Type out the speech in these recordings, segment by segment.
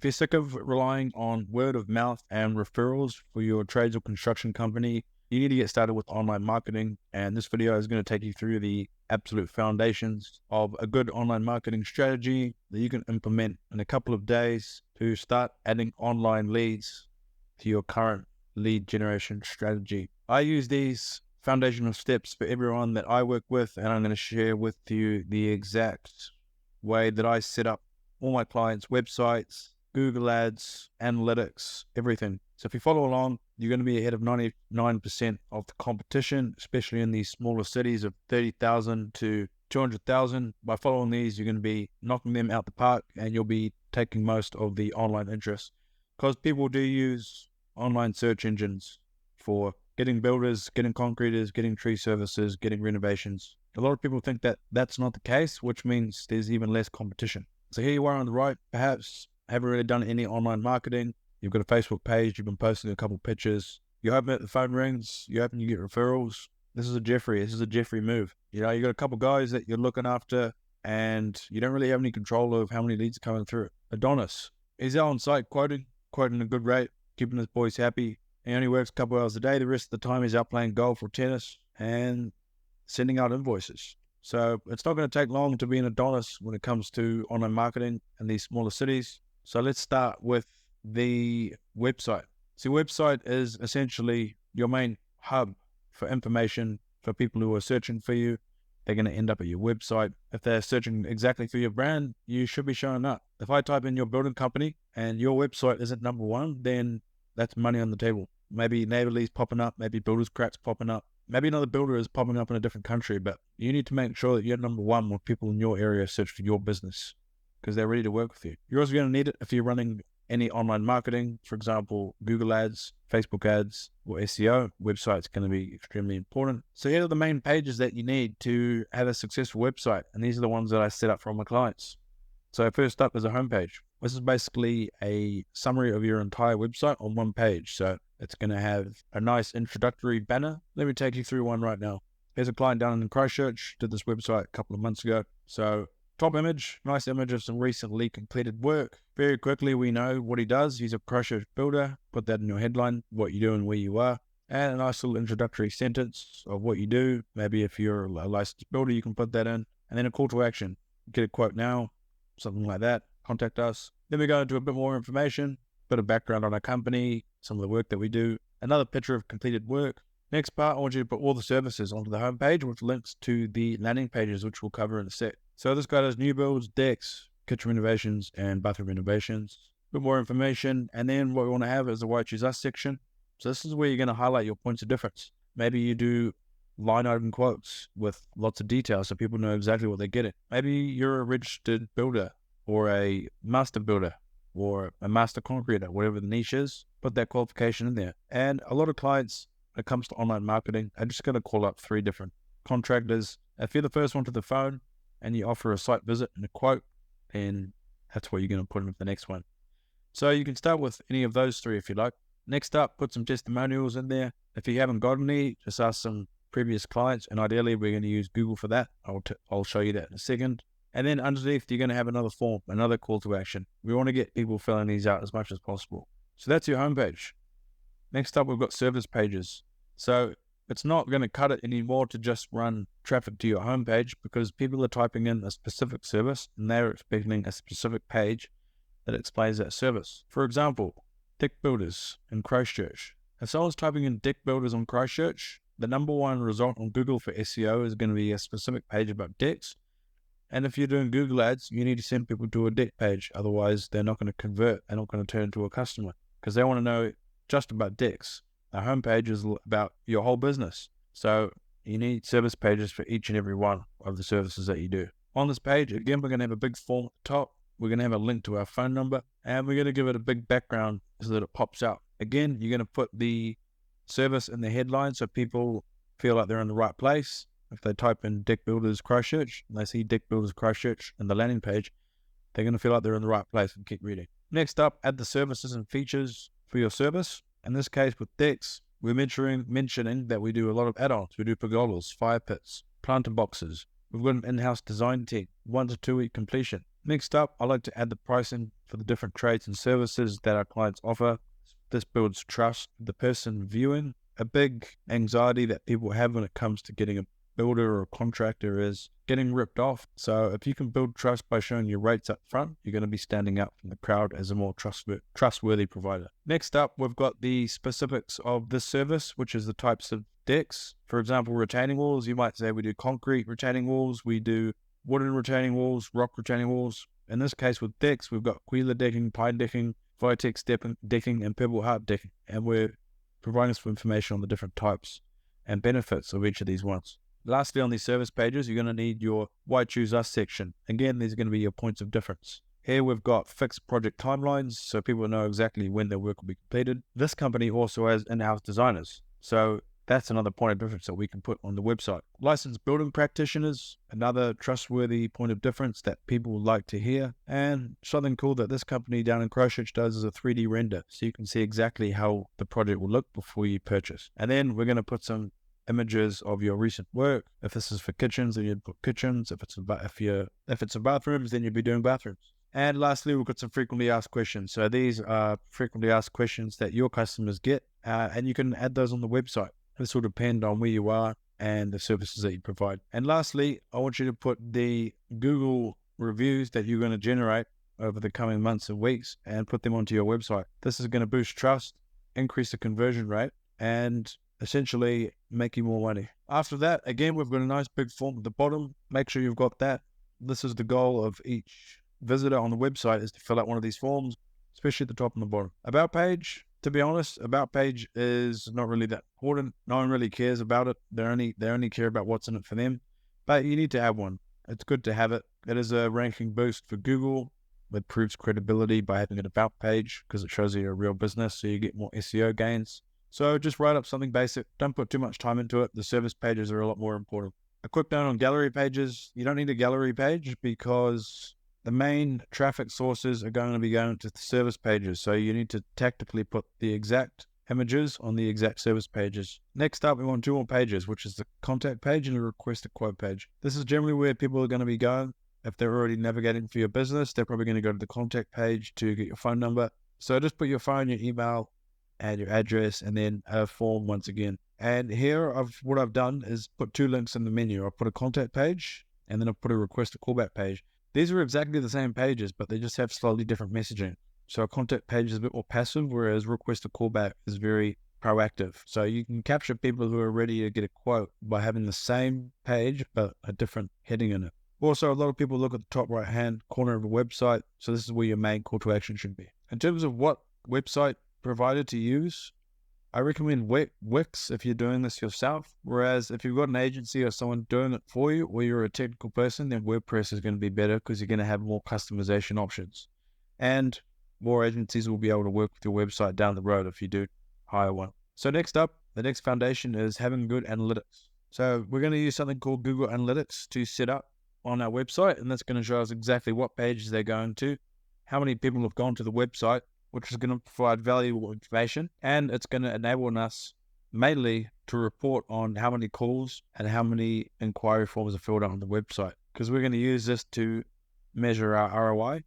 If you're sick of relying on word of mouth and referrals for your trades or construction company, you need to get started with online marketing. And this video is going to take you through the absolute foundations of a good online marketing strategy that you can implement in a couple of days to start adding online leads to your current lead generation strategy. I use these foundational steps for everyone that I work with, and I'm going to share with you the exact way that I set up all my clients' websites, Google Ads, analytics, everything. So if you follow along, you're going to be ahead of 99% of the competition, especially in these smaller cities of 30,000 to 200,000. By following these, you're going to be knocking them out the park, and you'll be taking most of the online interest, because people do use online search engines for getting builders, getting concreters, getting tree services, getting renovations. A lot of people think that that's not the case, which means there's even less competition. So here you are on the right, perhaps haven't really done any online marketing. You've got a Facebook page, you've been posting a couple pictures, you're hoping that the phone rings, you're hoping you get referrals. This is a Jeffrey move. You got a couple guys that you're looking after, and you don't really have any control of how many leads are coming through. Adonis, he's out on site quoting a good rate, keeping his boys happy. He only works a couple hours a day. The rest of the time he's out playing golf or tennis and sending out invoices. So it's not going to take long to be an Adonis when it comes to online marketing in these smaller cities. So let's start with the website. So website is essentially your main hub for information for people who are searching for you. They're going to end up at your website. If they're searching exactly for your brand, you should be showing up. If I type in your building company and your website isn't number one, then that's money on the table. Maybe Neighborly's popping up, maybe Builders Crack's popping up. Maybe another builder is popping up in a different country, but you need to make sure that you're number one when people in your area search for your business, because they're ready to work with you. You're also going to need it if you're running any online marketing, for example, Google Ads, Facebook Ads, or SEO. Website's going to be extremely important. So here are the main pages that you need to have a successful website, and these are the ones that I set up for all my clients. So first up is a homepage. This is basically a summary of your entire website on one page. So it's going to have a nice introductory banner. Let me take you through one right now. Here's a client down in Christchurch, did this website a couple of months ago. So top image, nice image of some recently completed work. Very quickly, we know what he does. He's a Christchurch builder. Put that in your headline, what you do and where you are. And a nice little introductory sentence of what you do. Maybe if you're a licensed builder, you can put that in. And then a call to action. Get a quote now, something like that. Contact us. Then we go into a bit more information, bit of background on our company, some of the work that we do, another picture of completed work. Next part, I want you to put all the services onto the homepage with links to the landing pages, which we'll cover in a sec. So this guy does new builds, decks, kitchen renovations, and bathroom renovations. A bit more information, and then what we want to have is the Why Choose Us section. So this is where you're going to highlight your points of difference. Maybe you do line item quotes with lots of detail so people know exactly what they're getting. Maybe you're a registered builder or a master builder or a master concreter, whatever the niche is. Put that qualification in there. And a lot of clients, when it comes to online marketing, are just going to call up 3 different contractors. If you're the first one to the phone and you offer a site visit and a quote, then that's what you're going to put in the next one. So you can start with any of those 3 if you like. Next up, put some testimonials in there. If you haven't got any, just ask some previous clients, and ideally we're going to use Google for that. I'll show you that in a second. And then underneath, you're going to have another form, another call to action. We want to get people filling these out as much as possible. So that's your homepage. Next up, we've got service pages. So it's not going to cut it anymore to just run traffic to your homepage, because people are typing in a specific service and they're expecting a specific page that explains that service. For example, deck builders in Christchurch. If someone's typing in deck builders on Christchurch, the number one result on Google for SEO is going to be a specific page about decks. And if you're doing Google Ads, you need to send people to a deck page. Otherwise, they're not going to convert. They're not going to turn into a customer, because they want to know just about decks. Our homepage is about your whole business. So you need service pages for each and every one of the services that you do. On this page, again, we're going to have a big form at the top. We're going to have a link to our phone number, and we're going to give it a big background so that it pops out. Again, you're going to put the service in the headline so people feel like they're in the right place. If they type in Deck Builders Christchurch and they see Deck Builders Christchurch in the landing page, they're going to feel like they're in the right place and keep reading. Next up, add the services and features for your service. In this case, with decks, we're mentioning that we do a lot of add-ons. We do pergolas, fire pits, planter boxes. We've got an in-house design team, 1 to 2 week completion. Next up, I like to add the pricing for the different trades and services that our clients offer. This builds trust with the person viewing. A big anxiety that people have when it comes to getting a builder or a contractor is getting ripped off. So if you can build trust by showing your rates up front, you're going to be standing out from the crowd as a more trustworthy provider. Next up, we've got the specifics of this service, which is the types of decks. For example, retaining walls, you might say we do concrete retaining walls, we do wooden retaining walls, rock retaining walls. In this case with decks, we've got Quila decking, pine decking, Vitex decking, and Pebble Heart decking. And we're providing some information on the different types and benefits of each of these ones. Lastly, on these service pages, you're going to need your Why Choose Us section. Again, these are going to be your points of difference. Here we've got fixed project timelines, so people know exactly when their work will be completed. This company also has in-house designers, so that's another point of difference that we can put on the website. Licensed building practitioners, another trustworthy point of difference that people like to hear. And something cool that this company down in Christchurch does is a 3D render, so you can see exactly how the project will look before you purchase. And then we're going to put some images of your recent work. If this is for kitchens, then you'd put kitchens. If it's for bathrooms, then you'd be doing bathrooms. And lastly, we've got some frequently asked questions. So these are frequently asked questions that your customers get, and you can add those on the website. This will depend on where you are and the services that you provide. And lastly, I want you to put the Google reviews that you're going to generate over the coming months and weeks and put them onto your website. This is going to boost trust, increase the conversion rate, and essentially make you more money. After that, again, we've got a nice big form at the bottom. Make sure you've got that. This is the goal of each visitor on the website, is to fill out one of these forms, especially at the top and the bottom. About page, to be honest, about page is not really that important. No one really cares about it. They only care about what's in it for them. But you need to have one. It's good to have it. It is a ranking boost for Google. It proves credibility by having an about page because it shows you're a real business, so you get more SEO gains. So just write up something basic. Don't put too much time into it. The service pages are a lot more important. A quick note on gallery pages. You don't need a gallery page because the main traffic sources are going to be going to the service pages. So you need to tactically put the exact images on the exact service pages. Next up, we want 2 more pages, which is the contact page and the request a quote page. This is generally where people are going to be going. If they're already navigating for your business, they're probably going to go to the contact page to get your phone number. So just put your phone, your email, and your address, and then a form once again. And here, what I've done is put 2 links in the menu. I've put a contact page, and then I've put a request a callback page. These are exactly the same pages, but they just have slightly different messaging. So a contact page is a bit more passive, whereas request a callback is very proactive. So you can capture people who are ready to get a quote by having the same page, but a different heading in it. Also, a lot of people look at the top right-hand corner of a website, so this is where your main call to action should be. In terms of what website provider to use, I recommend Wix if you're doing this yourself. Whereas if you've got an agency or someone doing it for you, or you're a technical person, then WordPress is going to be better because you're going to have more customization options. And more agencies will be able to work with your website down the road if you do hire one. So next up, the next foundation is having good analytics. So we're going to use something called Google Analytics to set up on our website, and that's going to show us exactly what pages they're going to, how many people have gone to the website, which is going to provide valuable information, and it's going to enable us mainly to report on how many calls and how many inquiry forms are filled out on the website, because we're going to use this to measure our ROI.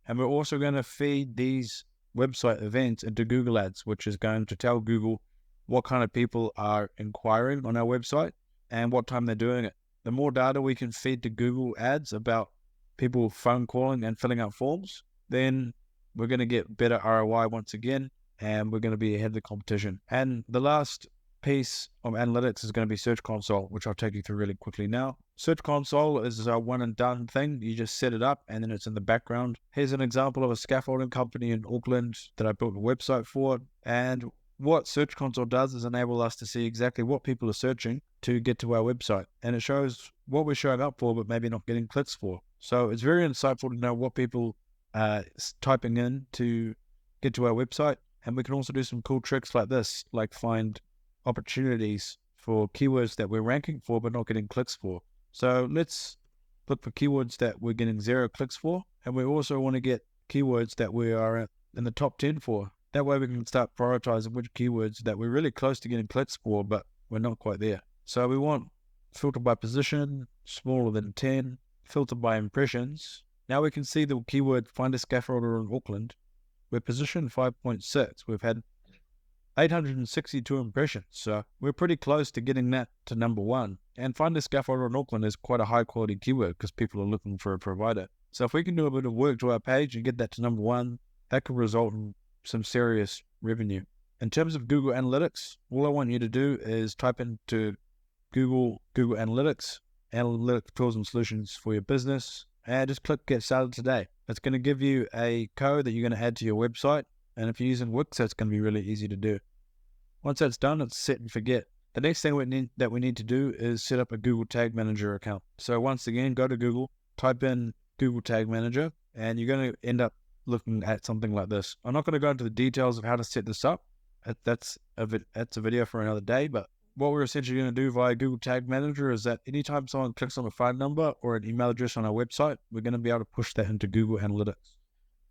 And we're also going to feed these website events into Google Ads, which is going to tell Google what kind of people are inquiring on our website and what time they're doing it. The more data we can feed to Google Ads about people phone calling and filling out forms, then we're going to get better ROI once again, and we're going to be ahead of the competition. And the last piece of analytics is going to be Search Console, which I'll take you through really quickly now. Search Console is a one and done thing. You just set it up and then it's in the background. Here's an example of a scaffolding company in Auckland that I built a website for. And what Search Console does is enable us to see exactly what people are searching to get to our website. And it shows what we're showing up for, but maybe not getting clicks for. So it's very insightful to know what people typing in to get to our website. And we can also do some cool tricks like this, like find opportunities for keywords that we're ranking for but not getting clicks for. So let's look for keywords that we're getting 0 clicks for, and we also want to get keywords that we are in the top 10 for. That way we can start prioritizing which keywords that we're really close to getting clicks for, but we're not quite there. So we want filter by position, smaller than 10, filter by impressions, Now we can see the keyword find a scaffolder in Auckland. We're positioned 5.6. We've had 862 impressions, so we're pretty close to getting that to number 1. And find a scaffolder in Auckland is quite a high quality keyword because people are looking for a provider. So if we can do a bit of work to our page and get that to number 1, that could result in some serious revenue. In terms of Google Analytics, all I want you to do is type into Google Analytics, analytic tools and solutions for your business, and just click get started today. It's going to give you a code that you're going to add to your website. And if you're using Wix, that's going to be really easy to do. Once that's done, it's set and forget. The next thing we need to do is set up a Google Tag Manager account. So once again, go to Google, type in Google Tag Manager, and you're going to end up looking at something like this. I'm not going to go into the details of how to set this up. That's a video for another day, but what we're essentially going to do via Google Tag Manager is that anytime someone clicks on a phone number or an email address on our website, we're going to be able to push that into Google Analytics,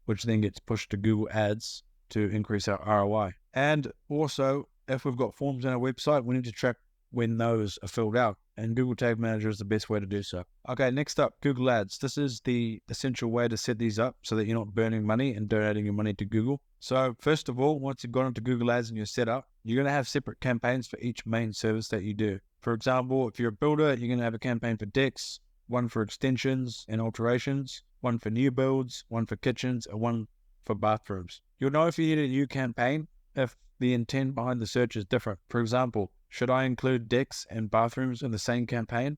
which then gets pushed to Google Ads to increase our ROI. And also, if we've got forms on our website, we need to track when those are filled out, and Google Tag Manager is the best way to do so. Okay, next up, Google Ads. This is the essential way to set these up so that you're not burning money and donating your money to Google. So first of all, once you've gone into Google Ads and you're set up, you're going to have separate campaigns for each main service that you do. For example, if you're a builder, you're going to have a campaign for decks, one for extensions and alterations, one for new builds, one for kitchens, and one for bathrooms. You'll know if you need a new campaign if the intent behind the search is different. For example, should I include decks and bathrooms in the same campaign?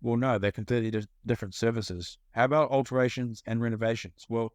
Well, no, they're completely different services. How about alterations and renovations? Well,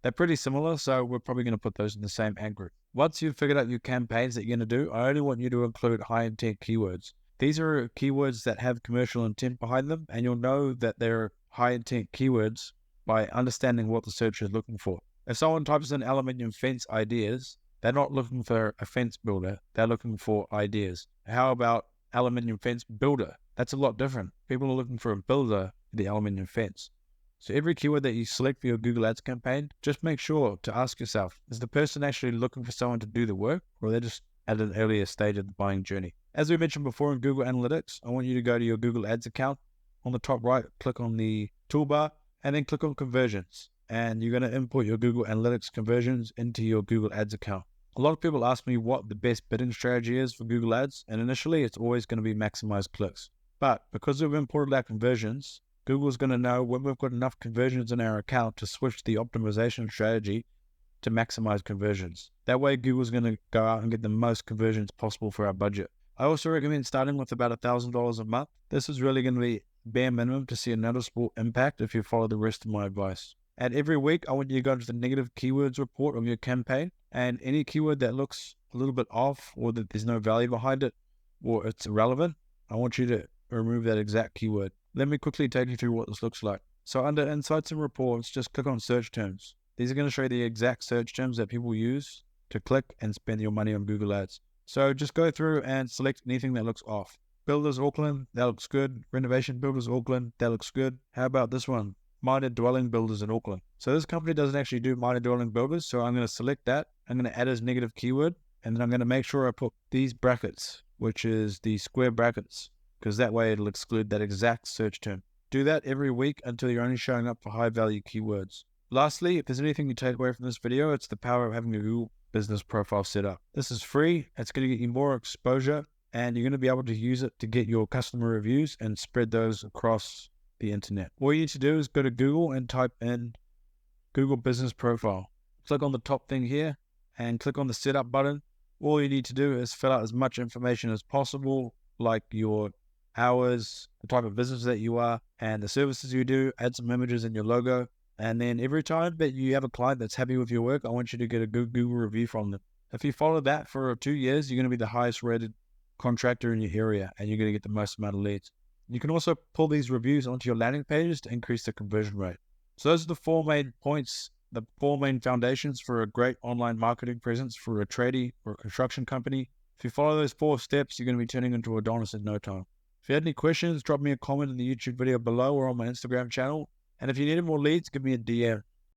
they're pretty similar, so we're probably going to put those in the same ad group. Once you've figured out your campaigns that you're going to do, I only want you to include high intent keywords. These are keywords that have commercial intent behind them, and you'll know that they're high intent keywords by understanding what the searcher is looking for. If someone types in aluminium fence ideas, they're not looking for a fence builder, they're looking for ideas. How about aluminium fence builder? That's a lot different. People are looking for a builder for the aluminium fence. So every keyword that you select for your Google Ads campaign, just make sure to ask yourself, is the person actually looking for someone to do the work, or are they just at an earlier stage of the buying journey? As we mentioned before in Google Analytics, I want you to go to your Google Ads account. On the top right, click on the toolbar, and then click on conversions. And you're going to import your Google Analytics conversions into your Google Ads account. A lot of people ask me what the best bidding strategy is for Google Ads, and initially it's always going to be maximize clicks. But because we've imported our conversions, Google's going to know when we've got enough conversions in our account to switch the optimization strategy to maximize conversions. That way, Google's going to go out and get the most conversions possible for our budget. I also recommend starting with about $1,000 a month. This is really going to be bare minimum to see a noticeable impact if you follow the rest of my advice. And every week, I want you to go into the negative keywords report of your campaign, and any keyword that looks a little bit off or that there's no value behind it or it's irrelevant, I want you to remove that exact keyword. Let me quickly take you through what this looks like. So under Insights and Reports, just click on Search Terms. These are going to show you the exact search terms that people use to click and spend your money on Google Ads. So just go through and select anything that looks off. Builders Auckland, that looks good. Renovation Builders Auckland, that looks good. How about this one? Minor Dwelling Builders in Auckland. So this company doesn't actually do minor dwelling builders, so I'm going to select that. I'm going to add as negative keyword, and then I'm going to make sure I put these brackets, which is the square brackets, because that way it'll exclude that exact search term. Do that every week until you're only showing up for high value keywords. Lastly, if there's anything you take away from this video, it's the power of having a Google business profile set up. This is free. It's going to get you more exposure, and you're going to be able to use it to get your customer reviews and spread those across the internet. All you need to do is go to Google and type in Google Business Profile. Click on the top thing here and click on the setup button. All you need to do is fill out as much information as possible, like your hours, the type of business that you are, and the services you do. Add some images in your logo. And then every time that you have a client that's happy with your work, I want you to get a good Google review from them. If you follow that for 2 years, you're going to be the highest rated contractor in your area, and you're going to get the most amount of leads. You can also pull these reviews onto your landing pages to increase the conversion rate. So those are the 4 main points, the 4 main foundations for a great online marketing presence for a tradie or a construction company. If you follow those 4 steps, you're going to be turning into Adonis in no time. If you had any questions, drop me a comment in the YouTube video below or on my Instagram channel. And if you need more leads, give me a DM.